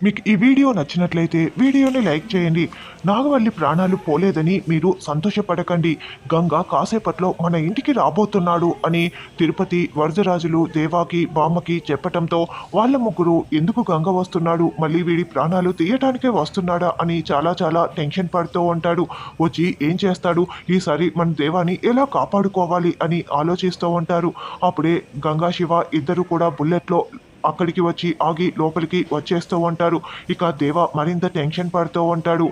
మీకు ఈ వీడియో నచ్చినట్లయితే వీడియోని లైక్ చేయండి. నాగవల్లి ప్రాణాలు పోలేదని మీరు సంతోషపడకండి. గంగ కాసేపట్లో మన ఇంటికి రాబోతున్నాడు అని తిరుపతి వరదరాజులు దేవాకి బామ్మకి చెప్పటంతో వాళ్ళ ముగ్గురు ఎందుకు గంగ వస్తున్నాడు, మళ్ళీ వీడి ప్రాణాలు తీయటానికే వస్తున్నాడా అని చాలా చాలా టెన్షన్ పడుతూ ఉంటాడు. వచ్చి ఏం చేస్తాడు, ఈసారి మన దేవాని ఎలా కాపాడుకోవాలి అని ఆలోచిస్తూ ఉంటారు. అప్పుడే గంగా శివ ఇద్దరు కూడా బుల్లెట్లో అక్కడికి వచ్చి ఆగి లోపలికి వచ్చేస్తూ ఉంటారు. ఇక దేవ మరింత టెన్షన్ పడుతూ ఉంటాడు.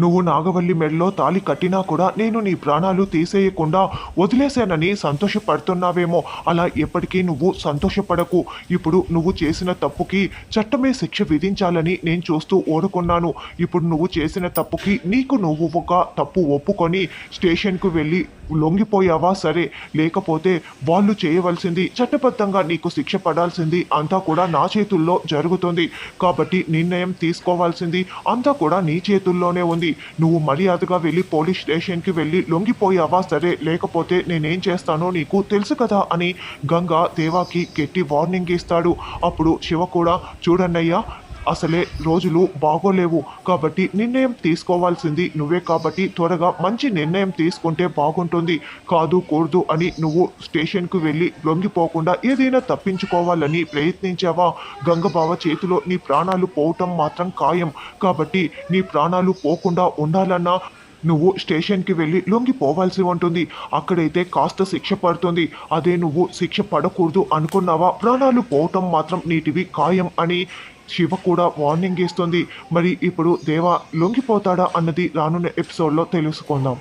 నువ్వు నాగవల్లి మెడలో తాళి కట్టినా కూడా నేను నీ ప్రాణాలు తీసేయకుండా వదిలేశానని సంతోషపడుతున్నావేమో. అలా ఎప్పటికీ నువ్వు సంతోషపడకు. ఇప్పుడు నువ్వు చేసిన తప్పుకి చట్టమే శిక్ష విధించాలని నేను చూస్తూ ఊరుకున్నాను. ఇప్పుడు నువ్వు చేసిన తప్పుకి నీకు నువ్వు ఒక తప్పు ఒప్పుకొని స్టేషన్కు వెళ్ళి లొంగిపోయావా సరే, లేకపోతే వాళ్ళు చేయవలసింది చట్టబద్ధంగా నీకు శిక్ష పడాల్సింది అంతా కూడా నా చేతుల్లో జరుగుతుంది. కాబట్టి నిర్ణయం తీసుకోవాల్సింది అంతా కూడా నీ చేతుల్లోనే ఉంది. నువ్వు మర్యాదగా వెళ్ళి పోలీస్ స్టేషన్కి వెళ్ళి లొంగిపోయావా సరే, లేకపోతే నేనేం చేస్తానో నీకు తెలుసు కదా అని గంగా దేవాకి గట్టి వార్నింగ్ ఇస్తాడు. అప్పుడు శివ కూడా చూడన్నయ్యా, అసలే రోజులు బాగోలేవు కాబట్టి నిర్ణయం తీసుకోవాల్సింది నువ్వే, కాబట్టి త్వరగా మంచి నిర్ణయం తీసుకుంటే బాగుంటుంది. కాదు కూడదు అని నువ్వు స్టేషన్కు వెళ్ళి లొంగిపోకుండా ఏదైనా తప్పించుకోవాలని ప్రయత్నించావా, గంగబావ చేతిలో నీ ప్రాణాలు పోవటం మాత్రం ఖాయం. కాబట్టి నీ ప్రాణాలు పోకుండా ఉండాలన్నా నువ్వు స్టేషన్కి వెళ్ళి లొంగిపోవాల్సి ఉంటుంది. అక్కడైతే కాస్త శిక్ష పడుతుంది. అదే నువ్వు శిక్ష పడకూడదు అనుకున్నావా, ప్రాణాలు పోవటం మాత్రం నీటివి ఖాయం అని శివ కూడా వార్నింగ్ ఇస్తుంది. మరి ఇప్పుడు దేవా లొంగిపోతాడా అన్నది రానున్న ఎపిసోడ్లో తెలుసుకుందాం.